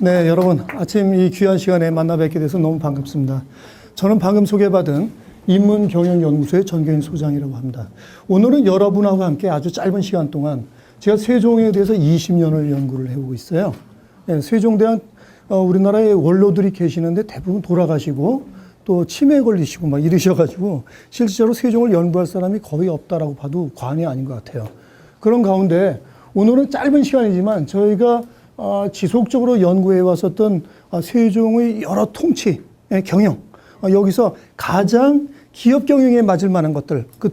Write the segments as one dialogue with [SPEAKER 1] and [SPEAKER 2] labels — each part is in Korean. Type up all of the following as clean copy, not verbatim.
[SPEAKER 1] 네, 여러분 아침 이 귀한 시간에 만나 뵙게 돼서 너무 반갑습니다. 저는 방금 소개받은 인문경영연구소의 전경인 소장이라고 합니다. 오늘은 여러분하고 함께 아주 짧은 시간 동안 제가 세종에 대해서 20년을 연구를 해오고 있어요. 네, 세종대왕 우리나라에 원로들이 계시는데 대부분 돌아가시고 또 치매에 걸리시고 막 이러셔가지고 실제로 세종을 연구할 사람이 거의 없다라고 봐도 과언이 아닌 것 같아요. 그런 가운데 오늘은 짧은 시간이지만 저희가 지속적으로 연구해 왔었던 세종의 여러 통치, 경영, 여기서 가장 기업 경영에 맞을 만한 것들, 그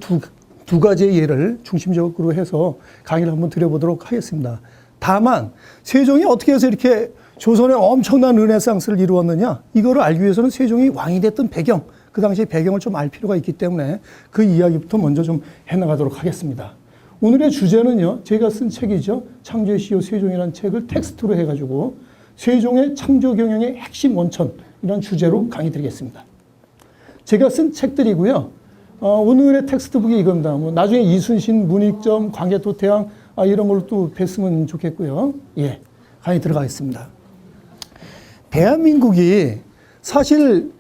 [SPEAKER 1] 두 가지의 예를 중심적으로 해서 강의를 한번 드려보도록 하겠습니다. 다만 세종이 어떻게 해서 이렇게 조선의 엄청난 르네상스를 이루었느냐, 이거를 알기 위해서는 세종이 왕이 됐던 배경, 그 당시의 배경을 좀 알 필요가 있기 때문에 그 이야기부터 먼저 좀 해나가도록 하겠습니다. 오늘의 주제는요, 제가 쓴 책이죠. 창조의 CEO 세종이라는 책을 텍스트로 해가지고 세종의 창조 경영의 핵심 원천이라는 주제로 강의 드리겠습니다. 제가 쓴 책들이고요. 오늘의 텍스트북이 이겁니다. 뭐 나중에 이순신, 문익점, 광개토태왕 이런 걸로 또 뵀으면 좋겠고요. 예, 강의 들어가겠습니다. 대한민국이 사실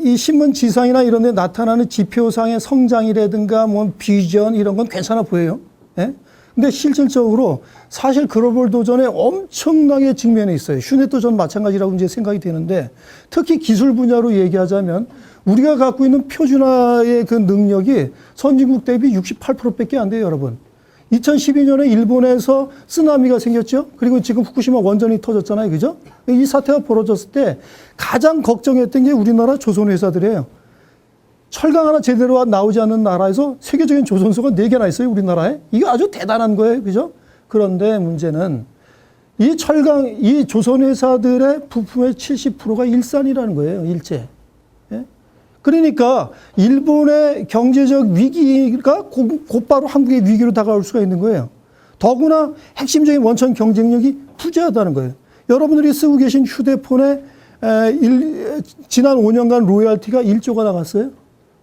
[SPEAKER 1] 이 신문 지상이나 이런 데 나타나는 지표상의 성장이라든가 뭐 비전 이런 건 괜찮아 보여요. 예? 근데 실질적으로 사실 글로벌 도전에 엄청나게 직면해 있어요. 휴넷 도전 마찬가지라고 이제 생각이 되는데 특히 기술 분야로 얘기하자면 우리가 갖고 있는 표준화의 그 능력이 선진국 대비 68%밖에 안 돼요, 여러분. 2012년에 일본에서 쓰나미가 생겼죠. 그리고 지금 후쿠시마 원전이 터졌잖아요. 그죠? 이 사태가 벌어졌을 때 가장 걱정했던 게 우리나라 조선회사들이에요. 철강 하나 제대로 나오지 않는 나라에서 세계적인 조선소가 4개나 있어요, 우리나라에. 이거 아주 대단한 거예요. 그죠? 그런데 문제는 이 조선회사들의 부품의 70%가 일산이라는 거예요, 일제. 그러니까 일본의 경제적 위기가 곧바로 한국의 위기로 다가올 수가 있는 거예요. 더구나 핵심적인 원천 경쟁력이 부재하다는 거예요. 여러분들이 쓰고 계신 휴대폰에 지난 5년간 로열티가 1조가 나갔어요.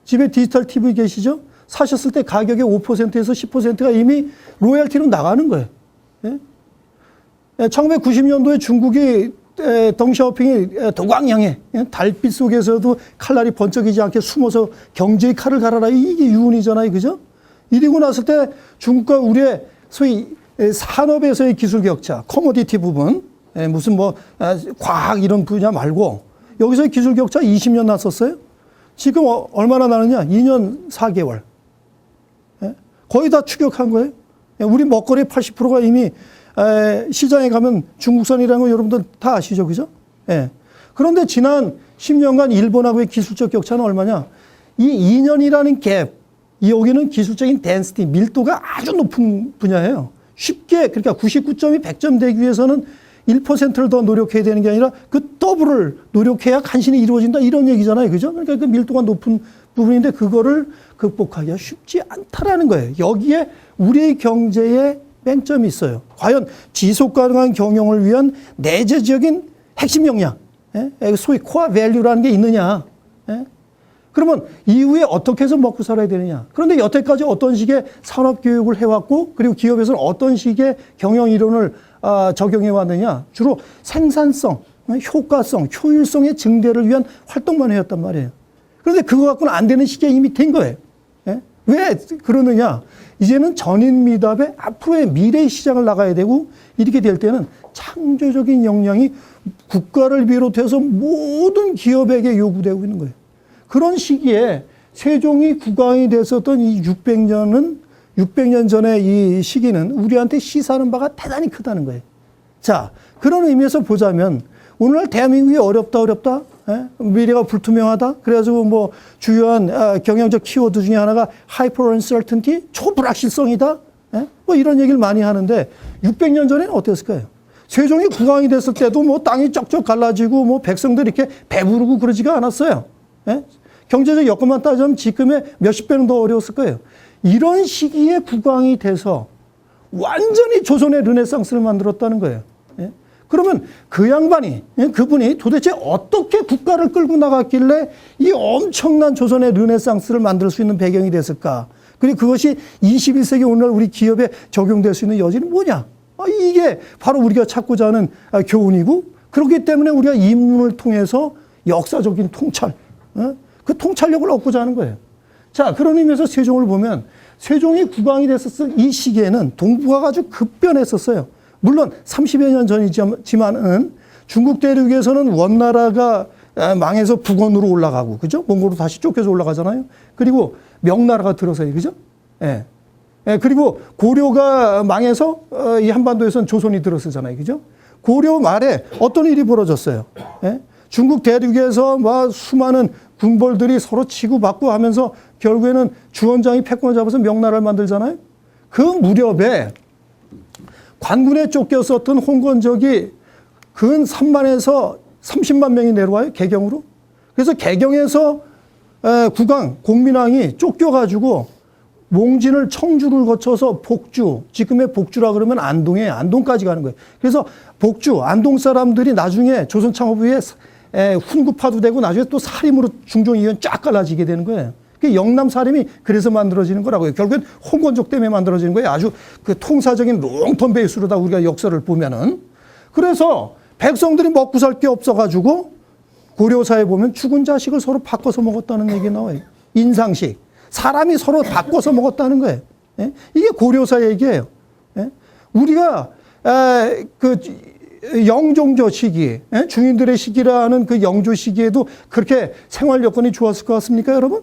[SPEAKER 1] 집에 디지털 TV 계시죠? 사셨을 때 가격의 5%에서 10%가 이미 로열티로 나가는 거예요. 1990년도에 중국이 덩샤오핑이 도광양에 달빛 속에서도 칼날이 번쩍이지 않게 숨어서 경제의 칼을 갈아라. 이게 유언이잖아요. 그죠? 이러고 났을 때 중국과 우리의 소위 산업에서의 기술 격차, 커머디티 부분, 무슨 뭐 과학 이런 분야 말고 여기서의 기술 격차 20년 났었어요. 지금 얼마나 나느냐? 2년 4개월. 거의 다 추격한 거예요. 우리 먹거리의 80%가 이미 시장에 가면 중국산이라는 거 여러분들 다 아시죠? 그죠? 예. 그런데 지난 10년간 일본하고의 기술적 격차는 얼마냐? 이 2년이라는 갭, 여기는 기술적인 덴시티, 밀도가 아주 높은 분야예요. 쉽게, 그러니까 99점이 100점 되기 위해서는 1%를 더 노력해야 되는 게 아니라 그 더블을 노력해야 간신히 이루어진다 이런 얘기잖아요. 그죠? 그러니까 그 밀도가 높은 부분인데 그거를 극복하기가 쉽지 않다라는 거예요. 여기에 우리의 경제에 맹점이 있어요. 과연 지속 가능한 경영을 위한 내재적인 핵심 역량, 소위 코어 밸류라는 게 있느냐. 그러면 이후에 어떻게 해서 먹고 살아야 되느냐. 그런데 여태까지 어떤 식의 산업 교육을 해왔고 그리고 기업에서는 어떤 식의 경영 이론을 적용해 왔느냐. 주로 생산성, 효과성, 효율성의 증대를 위한 활동만 해왔단 말이에요. 그런데 그거 갖고는 안 되는 시기에 이미 된 거예요. 왜 그러느냐. 이제는 전인미답의 앞으로의 미래의 시장을 나가야 되고 이렇게 될 때는 창조적인 역량이 국가를 비롯해서 모든 기업에게 요구되고 있는 거예요. 그런 시기에 세종이 국왕이 됐었던 이 600년 전의 이 시기는 우리한테 시사하는 바가 대단히 크다는 거예요. 자, 그런 의미에서 보자면 오늘날 대한민국이 어렵다. 미래가 불투명하다. 그래가지고 뭐 주요한 경영적 키워드 중에 하나가 하이퍼 언서턴티, 초불확실성이다. 뭐 이런 얘기를 많이 하는데 600년 전에는 어땠을까요? 세종이 국왕이 됐을 때도 뭐 땅이 쩍쩍 갈라지고 뭐 백성들이 이렇게 배부르고 그러지가 않았어요. 경제적 여건만 따지면 지금의 몇십 배는 더 어려웠을 거예요. 이런 시기에 국왕이 돼서 완전히 조선의 르네상스를 만들었다는 거예요. 그러면 그 양반이, 그분이 도대체 어떻게 국가를 끌고 나갔길래 이 엄청난 조선의 르네상스를 만들 수 있는 배경이 됐을까? 그리고 그것이 21세기 오늘날 우리 기업에 적용될 수 있는 여지는 뭐냐? 이게 바로 우리가 찾고자 하는 교훈이고 그렇기 때문에 우리가 인문을 통해서 역사적인 통찰, 그 통찰력을 얻고자 하는 거예요. 자, 그런 의미에서 세종을 보면 세종이 국왕이 됐었을 이 시기에는 동북아가 아주 급변했었어요. 물론 30여 년 전이지만은 중국 대륙에서는 원나라가 망해서 북원으로 올라가고, 그죠? 몽골로 다시 쫓겨서 올라가잖아요. 그리고 명나라가 들어서요, 그죠? 예. 그리고 고려가 망해서 이 한반도에서는 조선이 들어서잖아요, 그죠? 고려 말에 어떤 일이 벌어졌어요? 예? 중국 대륙에서 막 수많은 군벌들이 서로 치고받고 하면서 결국에는 주원장이 패권을 잡아서 명나라를 만들잖아요. 그 무렵에 관군에 쫓겼었던 홍건적이 근 3만에서 30만 명이 내려와요, 개경으로. 그래서 개경에서 국왕, 공민왕이 쫓겨가지고 몽진을 청주를 거쳐서 복주, 지금의 복주라 그러면 안동에 안동까지 가는 거예요. 그래서 복주, 안동 사람들이 나중에 조선 창업 후에 훈구파도 되고 나중에 또 사림으로 중종이원 쫙 갈라지게 되는 거예요. 그 영남 사림이 그래서 만들어지는 거라고요. 결국엔 홍건적 때문에 만들어지는 거예요. 아주 그 통사적인 롱텀 베이스로다 우리가 역사를 보면은. 그래서 백성들이 먹고 살 게 없어가지고 고려사에 보면 죽은 자식을 서로 바꿔서 먹었다는 얘기 나와요. 인상식. 사람이 서로 바꿔서 먹었다는 거예요. 예? 이게 고려사 얘기예요. 예? 우리가 그 영종조 시기, 예? 중인들의 시기라는 그 영조 시기에도 그렇게 생활 여건이 좋았을 것 같습니까, 여러분?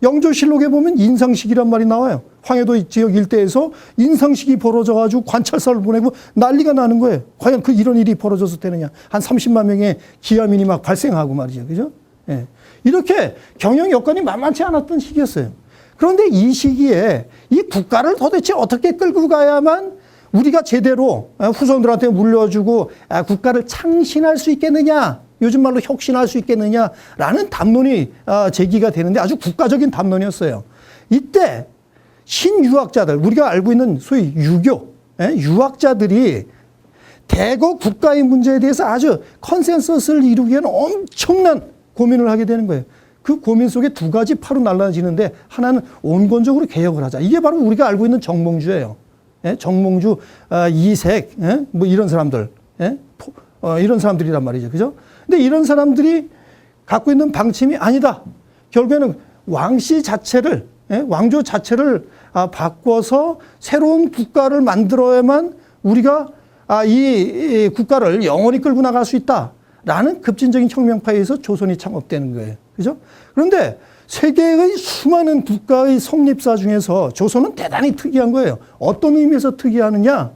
[SPEAKER 1] 영조실록에 보면 인상식이란 말이 나와요. 황해도 지역 일대에서 인상식이 벌어져가지고 관찰사를 보내고 난리가 나는 거예요. 과연 이런 일이 벌어져서 되느냐. 한 30만 명의 기하민이 막 발생하고 말이죠. 그죠? 예. 이렇게 경영 여건이 만만치 않았던 시기였어요. 그런데 이 시기에 이 국가를 도대체 어떻게 끌고 가야만 우리가 제대로 후손들한테 물려주고 국가를 창신할 수 있겠느냐. 요즘 말로 혁신할 수 있겠느냐라는 담론이 제기가 되는데 아주 국가적인 담론이었어요. 이때 신유학자들, 우리가 알고 있는 소위 유교, 유학자들이 대거 국가의 문제에 대해서 아주 컨센서스를 이루기 위한 엄청난 고민을 하게 되는 거예요. 그 고민 속에 두 가지 파로 날라지는데 하나는 온건적으로 개혁을 하자. 이게 바로 우리가 알고 있는 정몽주예요. 정몽주, 이색, 뭐 이런 사람들, 이런 사람들이란 말이죠. 그죠? 근데 이런 사람들이 갖고 있는 방침이 아니다. 결국에는 왕씨 자체를, 왕조 자체를 바꿔서 새로운 국가를 만들어야만 우리가 이 국가를 영원히 끌고 나갈 수 있다라는 급진적인 혁명파에 의해서 조선이 창업되는 거예요. 그죠? 그런데 세계의 수많은 국가의 성립사 중에서 조선은 대단히 특이한 거예요. 어떤 의미에서 특이하느냐?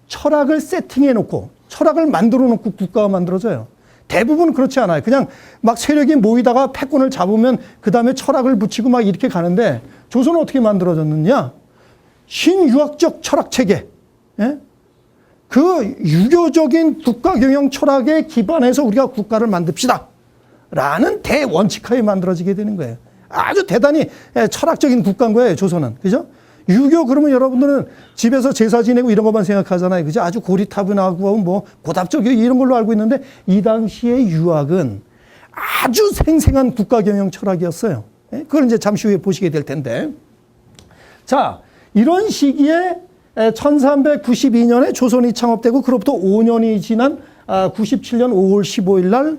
[SPEAKER 1] 철학을 세팅해 놓고, 철학을 만들어 놓고 국가가 만들어져요. 대부분 그렇지 않아요. 그냥 막 세력이 모이다가 패권을 잡으면 그 다음에 철학을 붙이고 막 이렇게 가는데 조선은 어떻게 만들어졌느냐? 신유학적 철학 체계. 그 유교적인 국가 경영 철학에 기반해서 우리가 국가를 만듭시다. 라는 대원칙하에 만들어지게 되는 거예요. 아주 대단히 철학적인 국가인 거예요, 조선은. 그죠? 유교 그러면 여러분들은 집에서 제사 지내고 이런 것만 생각하잖아요. 그죠? 아주 고리타분하고 뭐 고답적 이런 걸로 알고 있는데 이 당시의 유학은 아주 생생한 국가 경영 철학이었어요. 그걸 이제 잠시 후에 보시게 될 텐데. 자, 이런 시기에 1392년에 조선이 창업되고 그로부터 5년이 지난 97년 5월 15일 날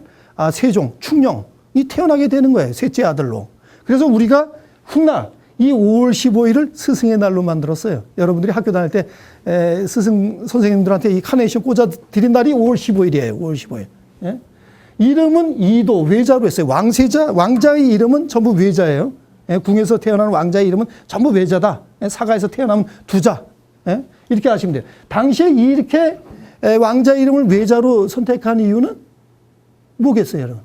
[SPEAKER 1] 세종, 충녕이 태어나게 되는 거예요. 셋째 아들로. 그래서 우리가 훗날 이 5월 15일을 스승의 날로 만들었어요. 여러분들이 학교 다닐 때 스승 선생님들한테 이 카네이션 꽂아 드린 날이 5월 15일이에요. 5월 15일. 예? 이름은 이도, 외자로 했어요. 왕자의 이름은 전부 외자예요. 궁에서 태어난 왕자의 이름은 전부 외자다. 사가에서 태어나면 두자. 이렇게 하시면 돼요. 당시에 이렇게 왕자의 이름을 외자로 선택한 이유는 뭐겠어요, 여러분?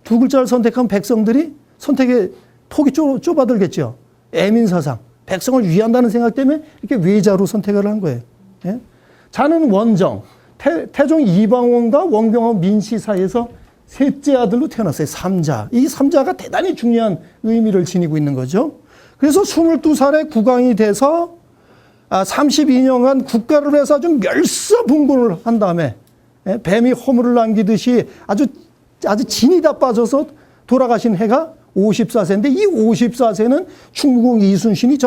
[SPEAKER 1] 두 글자를 선택한 백성들이 선택의 폭이 좁아들겠죠. 애민사상, 백성을 위한다는 생각 때문에 이렇게 외자로 선택을 한 거예요. 자는 원정, 태종 이방원과 원경원 민씨 사이에서 셋째 아들로 태어났어요. 삼자. 이 삼자가 대단히 중요한 의미를 지니고 있는 거죠. 그래서 22살에 국왕이 돼서 32년간 국가를 해서 아주 멸사분군을 한 다음에 뱀이 허물을 남기듯이 아주 진이 다 빠져서 돌아가신 해가 54세인데 이 54세는 충무공 이순신이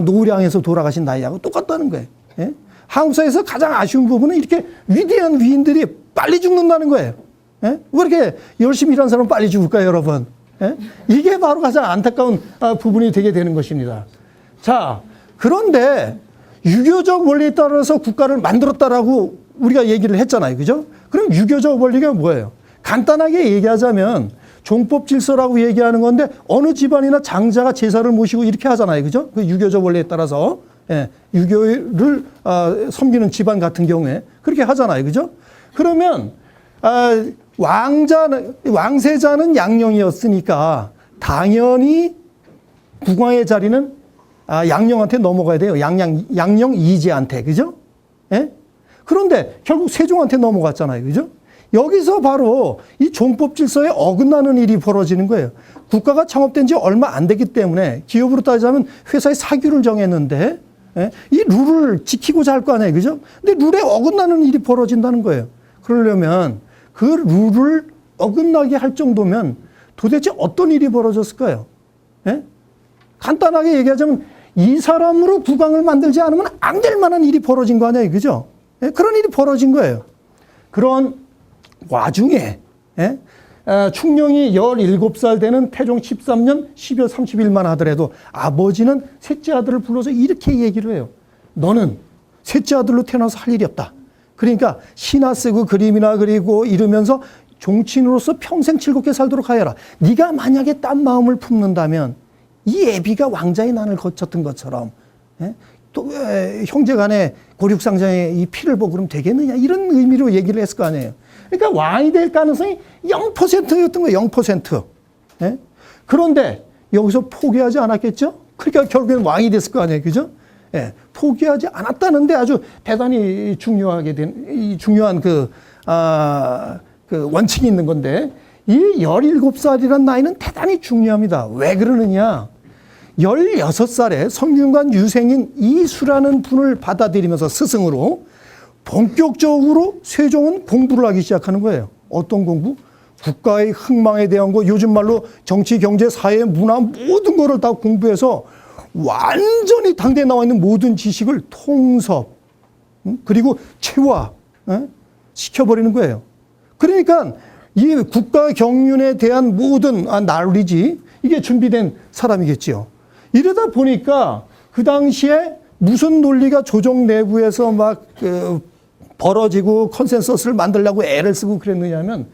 [SPEAKER 1] 노량에서 돌아가신 나이하고 똑같다는 거예요. 한국사에서 가장 아쉬운 부분은 이렇게 위대한 위인들이 빨리 죽는다는 거예요. 예? 왜 이렇게 열심히 일하는 사람은 빨리 죽을까요, 여러분? 예? 이게 바로 가장 안타까운 부분이 되게 되는 것입니다. 자, 그런데 유교적 원리에 따라서 국가를 만들었다라고 우리가 얘기를 했잖아요. 그죠? 그럼 유교적 원리가 뭐예요? 간단하게 얘기하자면 종법 질서라고 얘기하는 건데 어느 집안이나 장자가 제사를 모시고 이렇게 하잖아요. 그죠? 그 유교적 원리에 따라서. 예, 유교를 섬기는 집안 같은 경우에 그렇게 하잖아요. 그죠? 그러면 왕세자는 양령이었으니까 당연히 국왕의 자리는 양령한테 넘어가야 돼요. 양령 이제한테. 그죠? 예? 그런데 결국 세종한테 넘어갔잖아요. 그죠? 여기서 바로 이 종법 질서에 어긋나는 일이 벌어지는 거예요. 국가가 창업된 지 얼마 안 됐기 때문에 기업으로 따지자면 회사의 사규를 정했는데 예? 이 룰을 지키고자 할 거 아니에요. 그죠? 근데 룰에 어긋나는 일이 벌어진다는 거예요. 그러려면 그 룰을 어긋나게 할 정도면 도대체 어떤 일이 벌어졌을까요? 예? 간단하게 얘기하자면 이 사람으로 국왕을 만들지 않으면 안 될 만한 일이 벌어진 거 아니에요. 그죠? 예? 그런 일이 벌어진 거예요. 그런 와중에 예? 충령이 17살 되는 태종 13년 12월 30일만 하더라도 아버지는 셋째 아들을 불러서 이렇게 얘기를 해요. 너는 셋째 아들로 태어나서 할 일이 없다. 그러니까 시나 쓰고 그림이나 그리고 이러면서 종친으로서 평생 즐겁게 살도록 하여라. 네가 만약에 딴 마음을 품는다면 이 애비가 왕자의 난을 거쳤던 것처럼 예? 또 형제 간에 고륙상장에 이 피를 보고 그러면 되겠느냐 이런 의미로 얘기를 했을 거 아니에요. 그러니까 왕이 될 가능성이 0%였던 거예요. 0%. 예? 그런데 여기서 포기하지 않았겠죠? 그러니까 결국엔 왕이 됐을 거 아니에요. 그죠? 예. 포기하지 않았다는데 아주 대단히 중요한 그 원칙이 있는 건데 이 17살이라는 나이는 대단히 중요합니다. 왜 그러느냐? 16살에 성균관 유생인 이수라는 분을 받아들이면서 스승으로 본격적으로 세종은 공부를 하기 시작하는 거예요. 어떤 공부? 국가의 흥망에 대한 거, 요즘 말로 정치, 경제, 사회, 문화 모든 거를 다 공부해서 완전히 당대에 나와 있는 모든 지식을 통섭, 그리고 체화 시켜버리는 거예요. 그러니까 이 국가 경륜에 대한 모든 난리지 이게 준비된 사람이겠지요. 이러다 보니까 그 당시에 무슨 논리가 조정 내부에서 막 벌어지고 컨센서스를 만들려고 애를 쓰고 그랬느냐면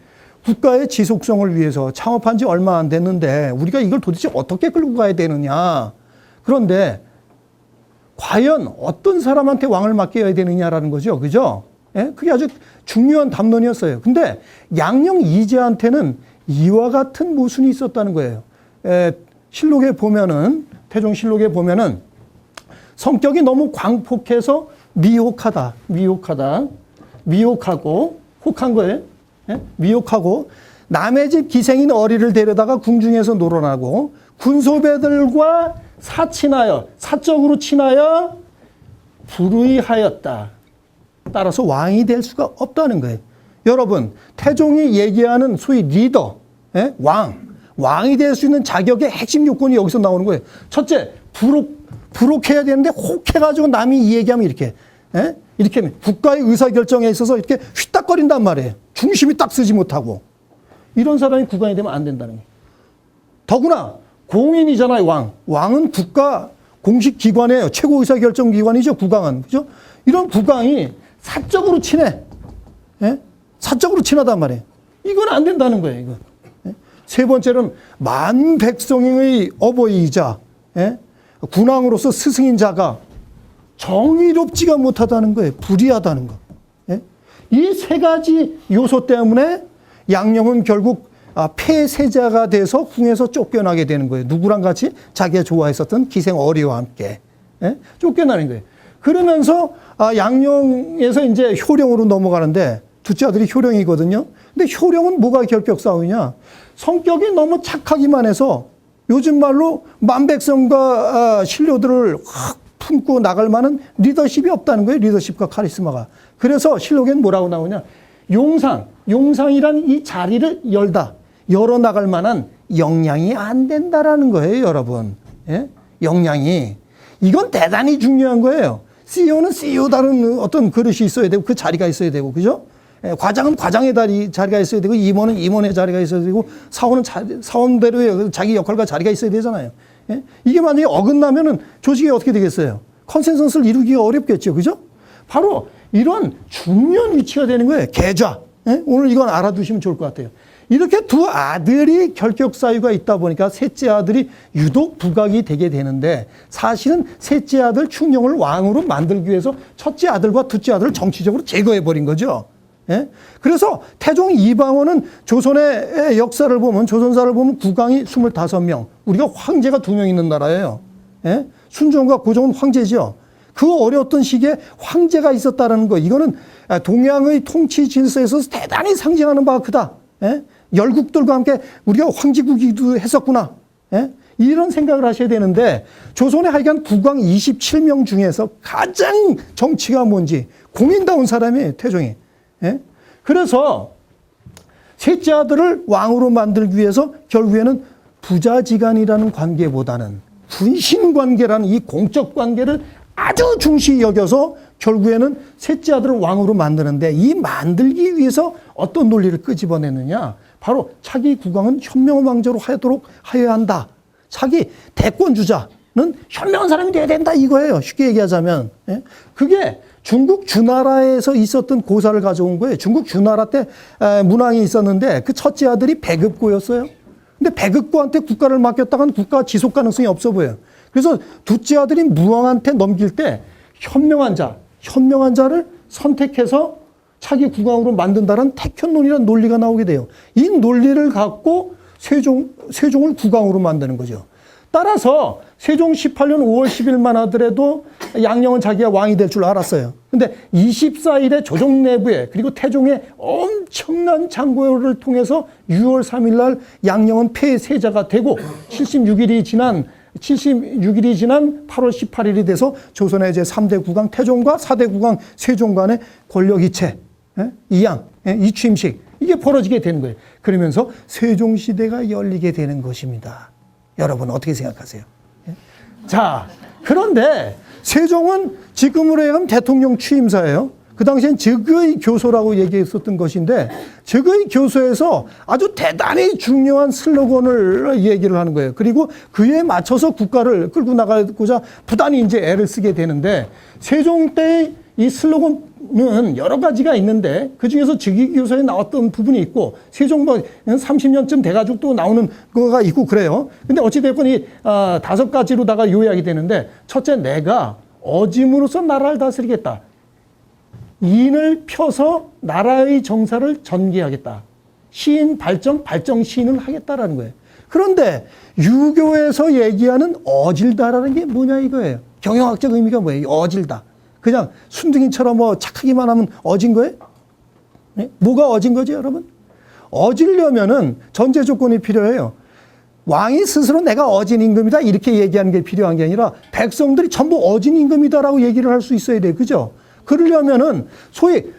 [SPEAKER 1] 국가의 지속성을 위해서 창업한 지 얼마 안 됐는데 우리가 이걸 도대체 어떻게 끌고 가야 되느냐. 그런데 과연 어떤 사람한테 왕을 맡겨야 되느냐라는 거죠. 그죠? 예? 그게 아주 중요한 담론이었어요. 근데 양령 이제한테는 이와 같은 모순이 있었다는 거예요. 실록에 보면은, 태종실록에 보면은 성격이 너무 광폭해서 미혹하고, 혹한 거예요. 예? 미혹하고, 남의 집 기생인 어리를 데려다가 궁중에서 놀아나고, 군소배들과 사적으로 친하여 불의하였다. 따라서 왕이 될 수가 없다는 거예요. 여러분, 태종이 얘기하는 소위 리더, 예? 왕이 될 수 있는 자격의 핵심 요건이 여기서 나오는 거예요. 첫째, 부록해야 되는데 혹해가지고 남이 이 얘기하면 이렇게, 예? 이렇게 국가의 의사결정에 있어서 이렇게 휘딱거린단 말이에요. 중심이 딱 서지 못하고. 이런 사람이 국왕이 되면 안 된다는 거예요. 더구나 공인이잖아요, 왕. 왕은 국가 공식 기관이에요. 최고 의사결정 기관이죠, 국왕은. 그죠? 이런 국왕이 사적으로 친해. 예? 사적으로 친하단 말이에요. 이건 안 된다는 거예요, 이거. 예? 세 번째는 만백성의 어버이이자, 예? 군왕으로서 스승인 자가 정의롭지가 못하다는 거예요. 불의하다는 거. 예? 이 세 가지 요소 때문에 양령은 결국 폐세자가 돼서 궁에서 쫓겨나게 되는 거예요. 누구랑 같이? 자기가 좋아했었던 기생 어리와 함께. 예? 쫓겨나는 거예요. 그러면서 양령에서 이제 효령으로 넘어가는데 둘째 아들이 효령이거든요. 근데 효령은 뭐가 결격사유냐? 성격이 너무 착하기만 해서 요즘 말로 만백성과 신료들을 확 품고 나갈 만한 리더십이 없다는 거예요. 리더십과 카리스마가. 그래서 실록엔 뭐라고 나오냐? 용상이란 이 자리를 열어 나갈 만한 역량이 안 된다라는 거예요, 여러분. 예? 역량이. 이건 대단히 중요한 거예요. CEO는 CEO다른 어떤 그릇이 있어야 되고 그 자리가 있어야 되고, 그죠? 과장은 과장의 자리가 있어야 되고 임원은 임원의 자리가 있어야 되고 사원은 사원대로의 자기 역할과 자리가 있어야 되잖아요. 예? 이게 만약에 어긋나면은 조직이 어떻게 되겠어요? 컨센서스를 이루기가 어렵겠죠. 그죠? 바로 이런 중요한 위치가 되는 거예요. 계좌. 예? 오늘 이건 알아두시면 좋을 것 같아요. 이렇게 두 아들이 결격 사유가 있다 보니까 셋째 아들이 유독 부각이 되게 되는데 사실은 셋째 아들 충녕을 왕으로 만들기 위해서 첫째 아들과 둘째 아들을 정치적으로 제거해버린 거죠. 예? 그래서 태종 이방원은 조선의 역사를 보면, 조선사를 보면 국왕이 25명, 우리가 황제가 2명 있는 나라예요. 예? 순종과 고종은 황제죠. 그 어려웠던 시기에 황제가 있었다는 거, 이거는 동양의 통치 질서에서 대단히 상징하는 바가 크다. 예? 열국들과 함께 우리가 황제국이기도 했었구나. 예? 이런 생각을 하셔야 되는데, 조선의 하여간 국왕 27명 중에서 가장 정치가 뭔지 공인다운 사람이에요, 태종이. 예? 그래서 셋째 아들을 왕으로 만들기 위해서 결국에는 부자지간이라는 관계보다는 군신 관계라는 이 공적 관계를 아주 중시 여겨서 결국에는 셋째 아들을 왕으로 만드는데, 이 만들기 위해서 어떤 논리를 끄집어내느냐, 바로 차기 국왕은 현명한 왕조로 하도록 하여야 한다. 차기 대권주자는 현명한 사람이 돼야 된다, 이거예요. 쉽게 얘기하자면. 예? 그게 중국 주나라에서 있었던 고사를 가져온 거예요. 중국 주나라 때 문왕이 있었는데 그 첫째 아들이 배급고였어요. 근데 배급고한테 국가를 맡겼다간 국가 지속 가능성이 없어 보여요. 그래서 둘째 아들인 무왕한테 넘길 때 현명한 자를 선택해서 차기 국왕으로 만든다는 택현론이라는 논리가 나오게 돼요. 이 논리를 갖고 세종을 국왕으로 만드는 거죠. 따라서 세종 18년 5월 10일만 하더라도 양녕은 자기가 왕이 될 줄 알았어요. 근데 24일에 조정 내부에, 그리고 태종의 엄청난 장고를 통해서 6월 3일 날 양녕은 폐세자가 되고 76일이 지난 8월 18일이 돼서 조선의 이제 3대 국왕 태종과 4대 국왕 세종 간의 권력 이체, 이양, 이취임식, 이게 벌어지게 되는 거예요. 그러면서 세종시대가 열리게 되는 것입니다. 여러분 어떻게 생각하세요? 자, 그런데 세종은 지금으로 하여금 대통령 취임사예요. 그 당시엔 즉의 교소라고 얘기했었던 것인데, 즉의 교소에서 아주 대단히 중요한 슬로건을 얘기를 하는 거예요. 그리고 그에 맞춰서 국가를 끌고 나가고자 부단히 이제 애를 쓰게 되는데, 세종 때의 이 슬로건은 여러 가지가 있는데 그 중에서 즉위 교서에 나왔던 부분이 있고, 세종 30년쯤 돼가지고 또 나오는 거가 있고 그래요. 근데 어찌됐건 이 5가지로다가 요약이 되는데, 첫째, 내가 어짐으로써 나라를 다스리겠다. 인을 펴서 나라의 정사를 전개하겠다. 시인 발정 시인을 하겠다라는 거예요. 그런데 유교에서 얘기하는 어질다라는 게 뭐냐 이거예요. 경영학적 의미가 뭐예요? 어질다. 그냥 순둥이처럼 뭐 착하기만 하면 어진 거예요? 네? 뭐가 어진 거지, 여러분? 어지려면은 전제 조건이 필요해요. 왕이 스스로 내가 어진 임금이다 이렇게 얘기하는 게 필요한 게 아니라 백성들이 전부 어진 임금이다라고 얘기를 할 수 있어야 돼요. 그죠? 그러려면은 소위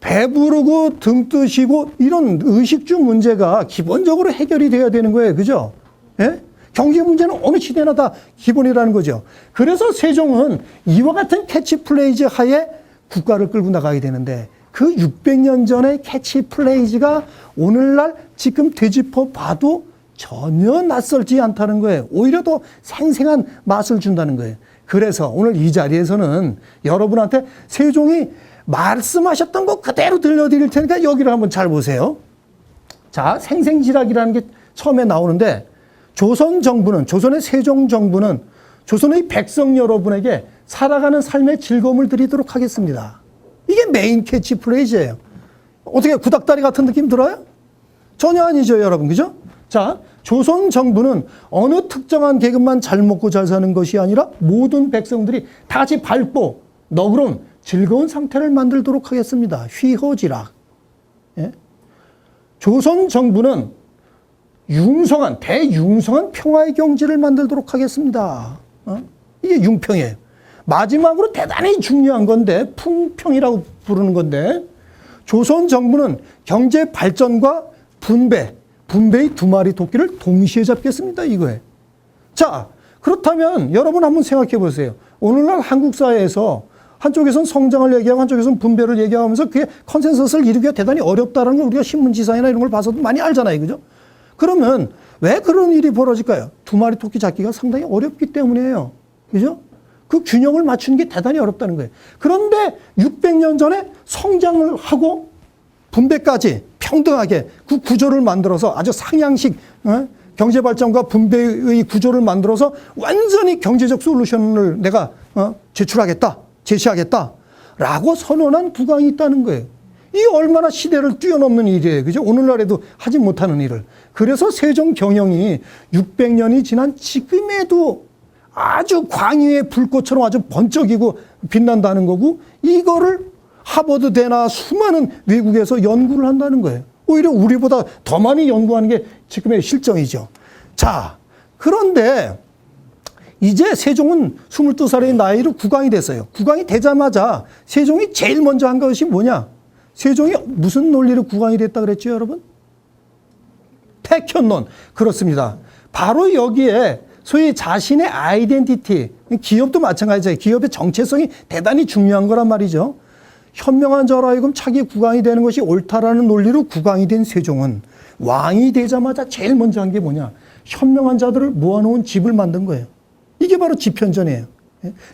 [SPEAKER 1] 배부르고 등 뜨시고 이런 의식주 문제가 기본적으로 해결이 돼야 되는 거예요. 그죠? 예? 경제 문제는 어느 시대나 다 기본이라는 거죠. 그래서 세종은 이와 같은 캐치플레이즈 하에 국가를 끌고 나가게 되는데, 그 600년 전의 캐치플레이즈가 오늘날 지금 되짚어 봐도 전혀 낯설지 않다는 거예요. 오히려 더 생생한 맛을 준다는 거예요. 그래서 오늘 이 자리에서는 여러분한테 세종이 말씀하셨던 거 그대로 들려드릴 테니까 여기를 한번 잘 보세요. 자, 생생지락이라는 게 처음에 나오는데, 조선 정부는, 조선의 세종 정부는 조선의 백성 여러분에게 살아가는 삶의 즐거움을 드리도록 하겠습니다. 이게 메인 캐치프레이즈예요. 어떻게 구닥다리 같은 느낌 들어요? 전혀 아니죠, 여러분. 그죠? 자, 조선 정부는 어느 특정한 계급만 잘 먹고 잘 사는 것이 아니라 모든 백성들이 다 같이 밝고 너그러운 즐거운 상태를 만들도록 하겠습니다. 휘허지락. 예? 조선 정부는 대융성한 평화의 경제를 만들도록 하겠습니다. 이게 융평이에요. 마지막으로 대단히 중요한 건데, 풍평이라고 부르는 건데, 조선 정부는 경제 발전과 분배의 2마리 토끼를 동시에 잡겠습니다. 이거예요. 자, 그렇다면 여러분 한번 생각해 보세요. 오늘날 한국 사회에서 한쪽에서는 성장을 얘기하고 한쪽에서는 분배를 얘기하면서 그게 컨센서스를 이루기가 대단히 어렵다는 걸 우리가 신문지상이나 이런 걸 봐서도 많이 알잖아요. 그죠? 그러면 왜 그런 일이 벌어질까요? 두 마리 토끼 잡기가 상당히 어렵기 때문이에요. 그죠? 그 균형을 맞추는 게 대단히 어렵다는 거예요. 그런데 600년 전에 성장을 하고 분배까지 평등하게 그 구조를 만들어서 아주 상향식 경제발전과 분배의 구조를 만들어서 완전히 경제적 솔루션을 내가 제시하겠다라고 선언한 국왕이 있다는 거예요. 이 얼마나 시대를 뛰어넘는 일이에요. 그죠? 오늘날에도 하지 못하는 일을. 그래서 세종 경영이 600년이 지난 지금에도 아주 광의의 불꽃처럼 아주 번쩍이고 빛난다는 거고, 이거를 하버드대나 수많은 외국에서 연구를 한다는 거예요. 오히려 우리보다 더 많이 연구하는 게 지금의 실정이죠. 자, 그런데 이제 세종은 22살의 나이로 국왕이 됐어요. 국왕이 되자마자 세종이 제일 먼저 한 것이 뭐냐? 세종이 무슨 논리로 국왕이 됐다 그랬죠, 여러분? 택현론. 그렇습니다. 바로 여기에 소위 자신의 아이덴티티, 기업도 마찬가지예요. 기업의 정체성이 대단히 중요한 거란 말이죠. 현명한 자로 하여금 차기 국왕이 되는 것이 옳다라는 논리로 국왕이 된 세종은 왕이 되자마자 제일 먼저 한 게 뭐냐? 현명한 자들을 모아놓은 집을 만든 거예요. 이게 바로 집현전이에요.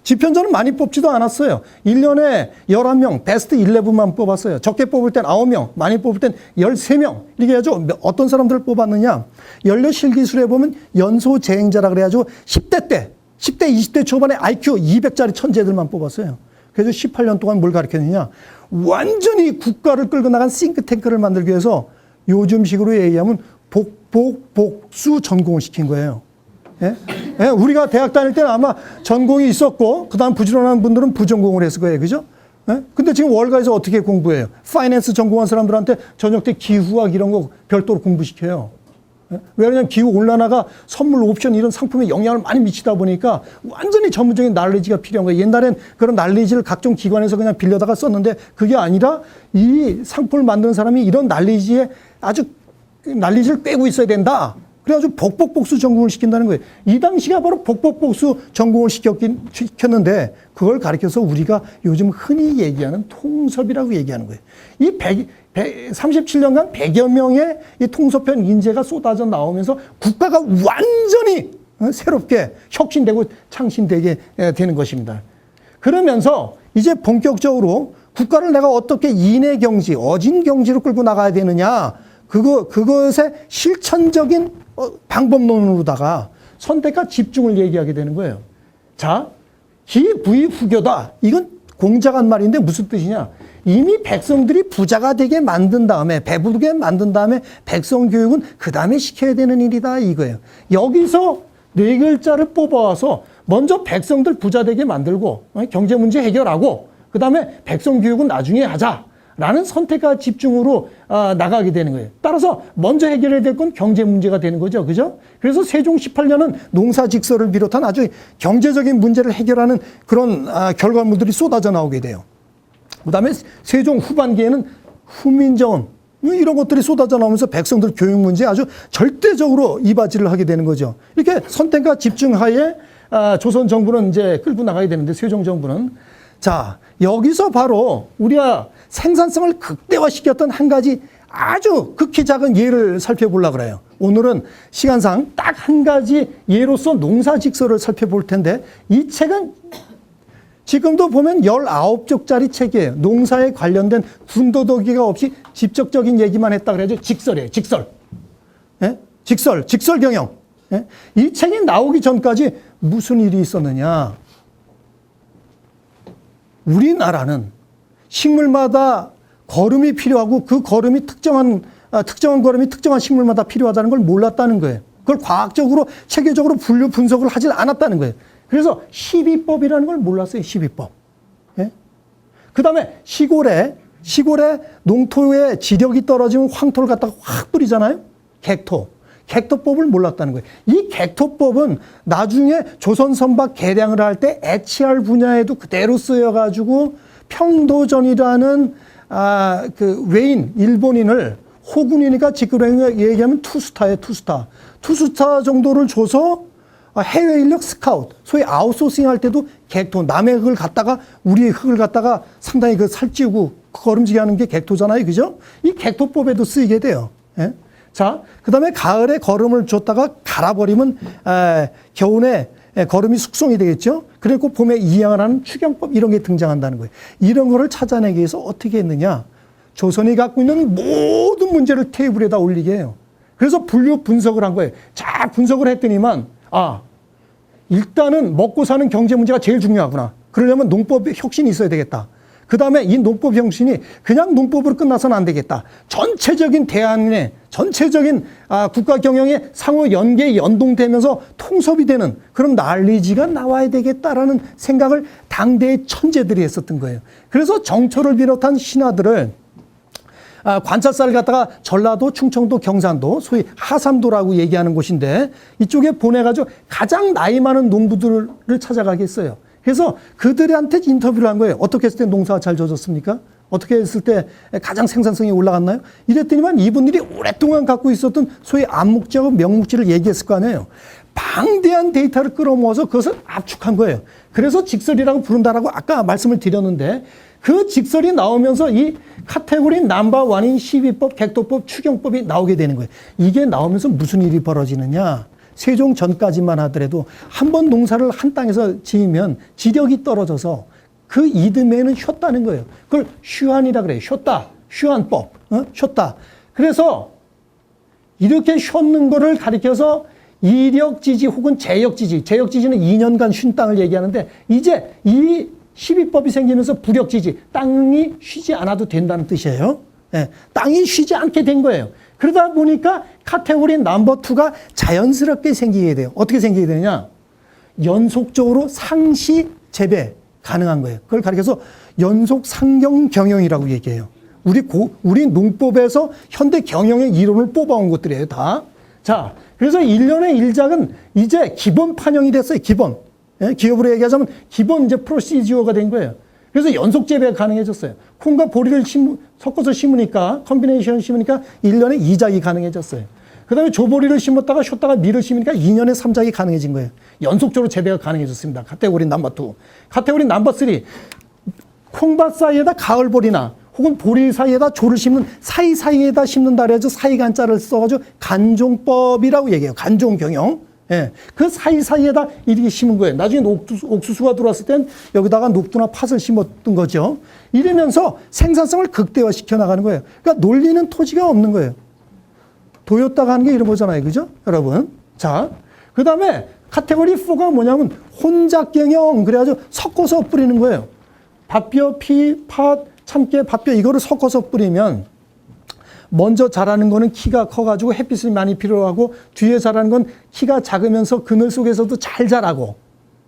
[SPEAKER 1] 집현전은 많이 뽑지도 않았어요. 1년에 11명, 베스트 11만 뽑았어요. 적게 뽑을 땐 9명, 많이 뽑을 땐 13명. 이게 아주 어떤 사람들을 뽑았느냐? 연료실기술에 보면 연소재행자라 그래가지고 10대 때, 10대, 20대 초반에 IQ 200짜리 천재들만 뽑았어요. 그래서 18년 동안 뭘 가르쳤느냐? 완전히 국가를 끌고 나간 싱크탱크를 만들기 위해서 요즘식으로 얘기하면 복수 전공을 시킨 거예요. 예? 예? 우리가 대학 다닐 때는 아마 전공이 있었고, 그 다음 부지런한 분들은 부전공을 했을 거예요. 그죠? 예? 근데 지금 월가에서 어떻게 공부해요? 파이낸스 전공한 사람들한테 저녁 때 기후학 이런 거 별도로 공부시켜요. 예? 왜냐하면 기후 온난화가 선물, 옵션 이런 상품에 영향을 많이 미치다 보니까 완전히 전문적인 난리지가 필요한 거예요. 옛날엔 그런 난리지를 각종 기관에서 그냥 빌려다가 썼는데, 그게 아니라 이 상품을 만드는 사람이 이런 난리지에 아주 난리지를 꿰고 있어야 된다. 그래가지고 복복복수 전공을 시킨다는 거예요. 이 당시가 바로 복복복수 전공을 시켰는데, 그걸 가르쳐서 우리가 요즘 흔히 얘기하는 통섭이라고 얘기하는 거예요. 이 37년간 100여 명의 이 통섭형 인재가 쏟아져 나오면서 국가가 완전히 새롭게 혁신되고 창신되게 되는 것입니다. 그러면서 이제 본격적으로 국가를 내가 어떻게 인해 경지, 어진 경지로 끌고 나가야 되느냐, 그것의 실천적인 방법론으로다가 선택과 집중을 얘기하게 되는 거예요. 자, 기부의후교다. 이건 공자한 말인데 무슨 뜻이냐? 이미 백성들이 부자가 되게 만든 다음에, 배부르게 만든 다음에 백성 교육은 그 다음에 시켜야 되는 일이다 이거예요. 여기서 네 글자를 뽑아와서 먼저 백성들 부자 되게 만들고 경제 문제 해결하고, 그 다음에 백성 교육은 나중에 하자. 라는 선택과 집중으로 나가게 되는 거예요. 따라서 먼저 해결해야 될 건 경제 문제가 되는 거죠. 그죠? 그래서 세종 18년은 농사직설을 비롯한 아주 경제적인 문제를 해결하는 그런 결과물들이 쏟아져 나오게 돼요. 그 다음에 세종 후반기에는 후민정음 이런 것들이 쏟아져 나오면서 백성들 교육 문제에 아주 절대적으로 이바지를 하게 되는 거죠. 이렇게 선택과 집중하에 조선 정부는 이제 끌고 나가야 되는데, 세종 정부는. 자, 여기서 바로 우리가 생산성을 극대화시켰던 한 가지 아주 극히 작은 예를 살펴보려고 그래요. 오늘은 시간상 딱 한 가지 예로서 농사직설을 살펴볼 텐데, 이 책은 지금도 보면 19쪽짜리 책이에요. 농사에 관련된 군더더기가 없이 직접적인 얘기만 했다 그래야죠. 직설이에요. 직설. 예? 직설 경영. 예? 이 책이 나오기 전까지 무슨 일이 있었느냐? 우리나라는 식물마다 거름이 필요하고, 그 거름이 특정한 거름이 특정한 식물마다 필요하다는 걸 몰랐다는 거예요. 그걸 과학적으로 체계적으로 분류 분석을 하지 않았다는 거예요. 그래서 12법이라는 걸 몰랐어요. 12법. 예? 그 다음에 시골에 농토의 지력이 떨어지면 황토를 갖다가 확 뿌리잖아요. 객토법을 몰랐다는 거예요. 이 객토법은 나중에 조선 선박 개량을 할 때 HR 분야에도 그대로 쓰여가지고 평도전이라는 그 외인 일본인을, 호군이니까 직구랭이 얘기하면 투스타예요. 투스타 정도를 줘서 해외 인력 스카우트, 소위 아웃소싱 할 때도 객토, 남의 흙을 갖다가 우리의 흙을 갖다가 상당히 그 살찌우고 거름지게 하는 게 객토잖아요. 그죠? 이 객토법에도 쓰이게 돼요. 예? 자, 그 다음에 가을에 거름을 줬다가 갈아버리면 겨울에 거름이 숙성이 되겠죠. 그리고 봄에 이양을 하는 추경법 이런 게 등장한다는 거예요. 이런 거를 찾아내기 위해서 어떻게 했느냐. 조선이 갖고 있는 모든 문제를 테이블에다 올리게 해요. 그래서 분류 분석을 한 거예요. 자, 분석을 했더니만 일단은 먹고 사는 경제 문제가 제일 중요하구나. 그러려면 농법 혁신이 있어야 되겠다. 그 다음에 이 농법 혁신이 그냥 농법으로 끝나서는 안 되겠다. 전체적인 대안의 전체적인 국가 경영의 상호 연계 연동되면서 통섭이 되는 그런 난리지가 나와야 되겠다라는 생각을 당대의 천재들이 했었던 거예요. 그래서 정초를 비롯한 신하들을 관찰사를 갖다가 전라도, 충청도, 경상도, 소위 하삼도라고 얘기하는 곳인데 이쪽에 보내가지고 가장 나이 많은 농부들을 찾아가게 했어요. 그래서 그들한테 인터뷰를 한 거예요. 어떻게 했을 때 농사가 잘 져졌습니까? 어떻게 했을 때 가장 생산성이 올라갔나요? 이랬더니만 이분들이 오랫동안 갖고 있었던 소위 암묵지하고 명묵지를 얘기했을 거 아니에요. 방대한 데이터를 끌어모아서 그것을 압축한 거예요. 그래서 직설이라고 부른다라고 아까 말씀을 드렸는데 그 직설이 나오면서 이 카테고리 넘버원인 시비법, 객도법, 추경법이 나오게 되는 거예요. 이게 나오면서 무슨 일이 벌어지느냐. 세종 전까지만 하더라도 한 번 농사를 한 땅에서 지으면 지력이 떨어져서 그 이듬해는 쉬었다는 거예요. 그걸 휴한이라 그래요. 쉬었다. 휴한법. 쉬었다. 그래서 이렇게 쉬었는 거를 가리켜서 이력지지 혹은 재역지지. 재역지지는 2년간 쉰 땅을 얘기하는데 이제 이 시비법이 생기면서 부력지지. 땅이 쉬지 않아도 된다는 뜻이에요. 네, 땅이 쉬지 않게 된 거예요. 그러다 보니까 카테고리 넘버 2가 자연스럽게 생기게 돼요. 어떻게 생기게 되느냐? 연속적으로 상시 재배 가능한 거예요. 그걸 가리켜서 연속 상경 경영이라고 얘기해요. 우리 농법에서 현대 경영의 이론을 뽑아온 것들이에요, 다. 자, 그래서 1년의 일작은 이제 기본 판형이 됐어요, 기본. 예? 기업으로 얘기하자면 기본 이제 프로시지어가 된 거예요. 그래서 연속 재배가 가능해졌어요. 콩과 보리를 섞어서 심으니까, 컨비네이션 심으니까 1년에 2작이 가능해졌어요. 그 다음에 조보리를 심었다가 쉬었다가 밀을 심으니까 2년에 3작이 가능해진 거예요. 연속적으로 재배가 가능해졌습니다. 카테고리 넘버 2. 카테고리 넘버 3. 콩밭 사이에다 가을보리나 혹은 보리 사이에다 조를 심는 사이사이에다 심는다 그래서 사이간자를 써가지고 간종법이라고 얘기해요. 간종경영. 예, 그 사이사이에다 이렇게 심은 거예요. 나중에 옥수수가 들어왔을 땐 여기다가 녹두나 팥을 심었던 거죠. 이러면서 생산성을 극대화시켜 나가는 거예요. 그러니까 놀리는 토지가 없는 거예요. 도였다가 하는 게 이런 거잖아요. 그죠? 여러분. 자, 그 다음에 카테고리 4가 뭐냐면 혼작경영. 그래가지고 섞어서 뿌리는 거예요. 밭벼, 피, 팥, 참깨, 밭벼 이거를 섞어서 뿌리면 먼저 자라는 거는 키가 커가지고 햇빛이 많이 필요하고 뒤에 자라는 건 키가 작으면서 그늘 속에서도 잘 자라고.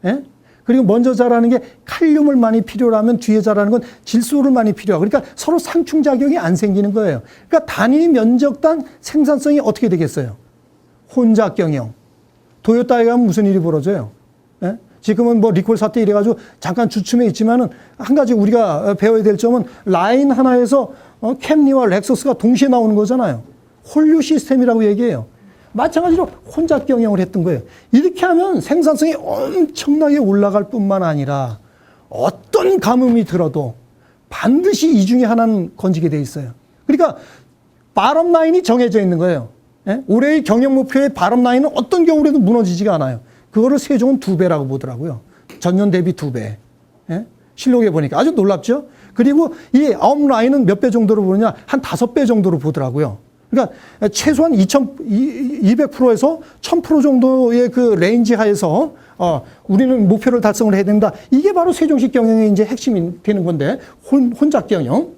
[SPEAKER 1] 예? 그리고 먼저 자라는 게 칼륨을 많이 필요로 하면 뒤에 자라는 건 질소를 많이 필요하고. 그러니까 서로 상충작용이 안 생기는 거예요. 그러니까 단위 면적당 생산성이 어떻게 되겠어요? 혼작경영. 도요타에 가면 무슨 일이 벌어져요? 예? 지금은 뭐 리콜 사태 이래가지고 잠깐 주춤해 있지만은 한 가지 우리가 배워야 될 점은 라인 하나에서 캠리와 렉서스가 동시에 나오는 거잖아요. 홀류 시스템이라고 얘기해요. 마찬가지로 혼잡 경영을 했던 거예요. 이렇게 하면 생산성이 엄청나게 올라갈 뿐만 아니라 어떤 가뭄이 들어도 반드시 이 중에 하나는 건지게 돼 있어요. 그러니까 바럼 라인이 정해져 있는 거예요. 예? 올해의 경영 목표의 바럼 라인은 어떤 경우라도 무너지지가 않아요. 그거를 세종은 2배라고 보더라고요. 전년 대비 2배. 예? 실록에 보니까 아주 놀랍죠? 그리고 이 아웃라인은 몇 배 정도로 보느냐? 한 5배 정도로 보더라고요. 그러니까 최소한 200%에서 1000% 정도의 그 레인지 하에서 우리는 목표를 달성을 해야 된다. 이게 바로 세종식 경영의 이제 핵심이 되는 건데 혼잡 경영.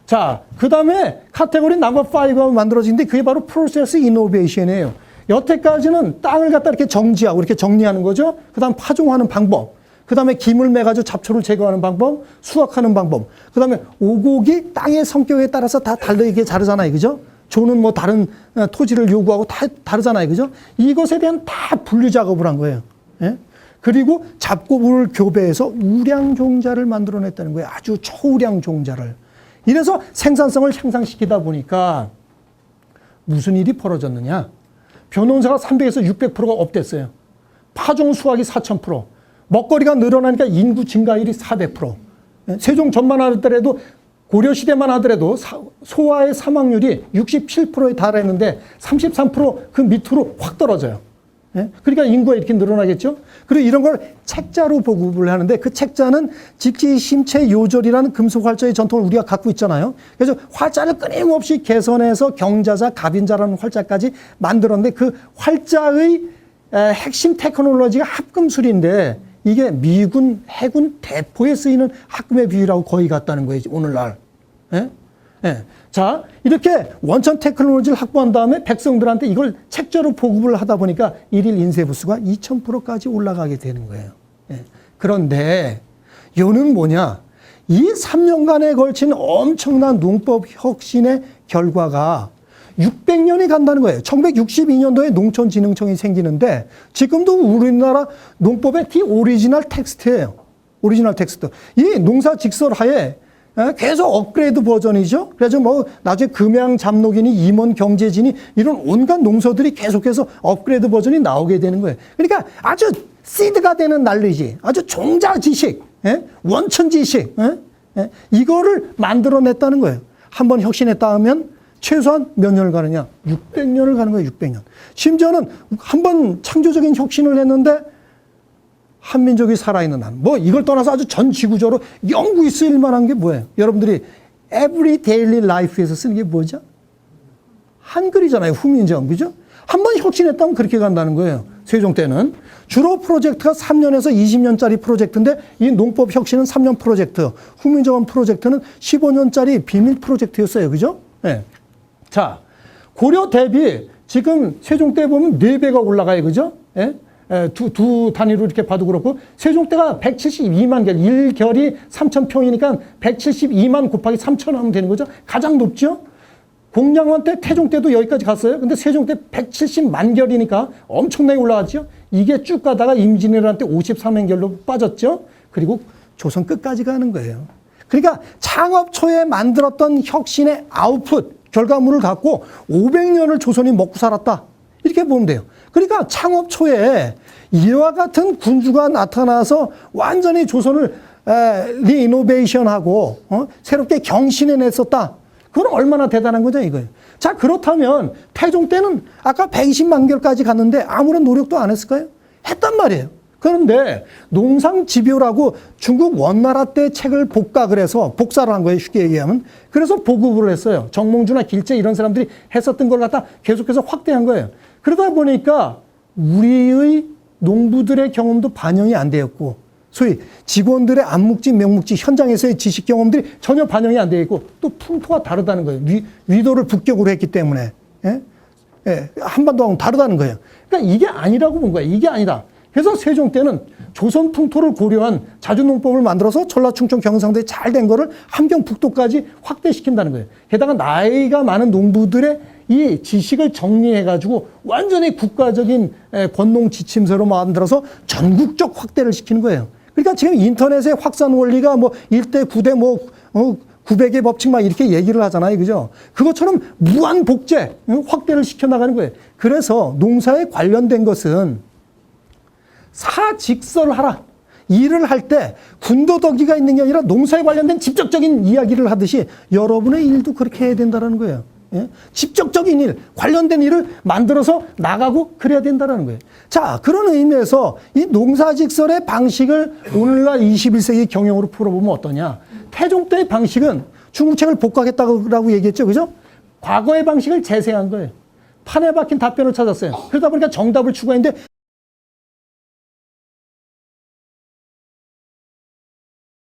[SPEAKER 1] 자, 그 다음에 카테고리 넘버 5가 만들어진데 그게 바로 프로세스 이노베이션이에요. 여태까지는 땅을 갖다 이렇게 정지하고 이렇게 정리하는 거죠. 그 다음 파종하는 방법. 그 다음에 김을 매가지고 잡초를 제거하는 방법, 수확하는 방법. 그 다음에 오곡이 땅의 성격에 따라서 다 다르게 자르잖아요. 그죠? 조는 뭐 다른 토지를 요구하고 다 다르잖아요. 그죠? 이것에 대한 다 분류 작업을 한 거예요. 예? 그리고 잡곡을 교배해서 우량종자를 만들어냈다는 거예요. 아주 초우량 종자를. 이래서 생산성을 향상시키다 보니까 무슨 일이 벌어졌느냐. 벼농사가 300에서 600%가 업됐어요. 파종 수확이 4000%. 먹거리가 늘어나니까 인구 증가율이 400%. 세종 전만 하더라도 고려시대만 하더라도 소아의 사망률이 67%에 달했는데 33%그 밑으로 확 떨어져요. 그러니까 인구가 이렇게 늘어나겠죠. 그리고 이런 걸 책자로 보급을 하는데 그 책자는 직지심체 요절이라는 금속 활자의 전통을 우리가 갖고 있잖아요. 그래서 활자를 끊임없이 개선해서 경자자, 갑인자라는 활자까지 만들었는데 그 활자의 핵심 테크놀로지가 합금술인데 이게 미군, 해군, 대포에 쓰이는 합금의 비율하고 거의 같다는 거예요, 오늘날. 자, 이렇게 원천 테크놀로지를 확보한 다음에 백성들한테 이걸 책자로 보급을 하다 보니까 일일 인쇄부수가 2000%까지 올라가게 되는 거예요. 그런데 요는 뭐냐? 이 3년간에 걸친 엄청난 농법 혁신의 결과가 600년이 간다는 거예요. 1962년도에 농촌진흥청이 생기는데 지금도 우리나라 농법의 오리지널 텍스트예요. 오리지널 텍스트. 이 농사직설하에 계속 업그레이드 버전이죠. 그래서 뭐 나중에 금양 잡록이니 임원 경제지니 이런 온갖 농서들이 계속해서 업그레이드 버전이 나오게 되는 거예요. 그러니까 아주 시드가 되는 난리지. 아주 종자 지식, 원천 지식, 이거를 만들어냈다는 거예요. 한번 혁신했다 하면 최소한 몇 년을 가느냐? 600년을 가는 거예요, 600년. 심지어는 한번 창조적인 혁신을 했는데 한민족이 살아있는 한. 뭐 이걸 떠나서 아주 전 지구적으로 영구히 쓰일 만한 게 뭐예요? 여러분들이 every daily life에서 쓰는 게 뭐죠? 한글이잖아요, 후민정. 그죠? 한번 혁신했다면 그렇게 간다는 거예요. 세종 때는. 주로 프로젝트가 3년에서 20년짜리 프로젝트인데 이 농법 혁신은 3년 프로젝트, 후민정음 프로젝트는 15년짜리 비밀 프로젝트였어요. 그죠? 네. 자, 고려 대비 지금 세종 때 보면 4배가 올라가요. 그죠? 예? 두 단위로 이렇게 봐도 그렇고, 세종 때가 172만 결, 1결이 3,000평이니까 172만 곱하기 3,000 하면 되는 거죠. 가장 높죠? 공양원 때, 태종 때도 여기까지 갔어요. 근데 세종 때 170만 결이니까 엄청나게 올라갔죠. 이게 쭉 가다가 임진왜란 때 53만 결로 빠졌죠. 그리고 조선 끝까지 가는 거예요. 그러니까 창업 초에 만들었던 혁신의 아웃풋, 결과물을 갖고 500년을 조선이 먹고 살았다. 이렇게 보면 돼요. 그러니까 창업 초에 이와 같은 군주가 나타나서 완전히 조선을 리이노베이션하고 새롭게 경신해냈었다. 그건 얼마나 대단한 거죠, 이거예요. 자, 그렇다면 태종 때는 아까 120만 결까지 갔는데 아무런 노력도 안 했을까요? 했단 말이에요. 그런데 농상집요라고 중국 원나라 때 책을 복각을 해서 복사를 한 거예요, 쉽게 얘기하면. 그래서 보급을 했어요. 정몽주나 길제 이런 사람들이 했었던 걸 갖다 계속해서 확대한 거예요. 그러다 보니까 우리의 농부들의 경험도 반영이 안 되었고, 소위 직원들의 암묵지, 명묵지, 현장에서의 지식 경험들이 전혀 반영이 안 되어 있고, 또 풍토가 다르다는 거예요. 위도를 북격으로 했기 때문에. 한반도하고는 다르다는 거예요. 그러니까 이게 아니라고 본 거예요. 이게 아니다. 그래서 세종 때는 조선 풍토를 고려한 자주농법을 만들어서 전라, 충청, 경상도에 잘 된 거를 함경 북도까지 확대시킨다는 거예요. 게다가 나이가 많은 농부들의 이 지식을 정리해가지고 완전히 국가적인 권농 지침서로 만들어서 전국적 확대를 시키는 거예요. 그러니까 지금 인터넷의 확산 원리가 뭐 1대 9대 뭐 900의 법칙 막 이렇게 얘기를 하잖아요. 그죠? 그것처럼 무한 복제, 확대를 시켜나가는 거예요. 그래서 농사에 관련된 것은 사직설을 하라. 일을 할 때 군더더기가 있는 게 아니라 농사에 관련된 직접적인 이야기를 하듯이 여러분의 일도 그렇게 해야 된다는 거예요. 직접적인 일, 관련된 일을 만들어서 나가고 그래야 된다는 거예요. 자, 그런 의미에서 이 농사직설의 방식을 오늘날 21세기 경영으로 풀어보면 어떠냐. 태종 때의 방식은 중국책을 복각했다고 얘기했죠. 그죠? 과거의 방식을 재생한 거예요. 판에 박힌 답변을 찾았어요. 그러다 보니까 정답을 추구했는데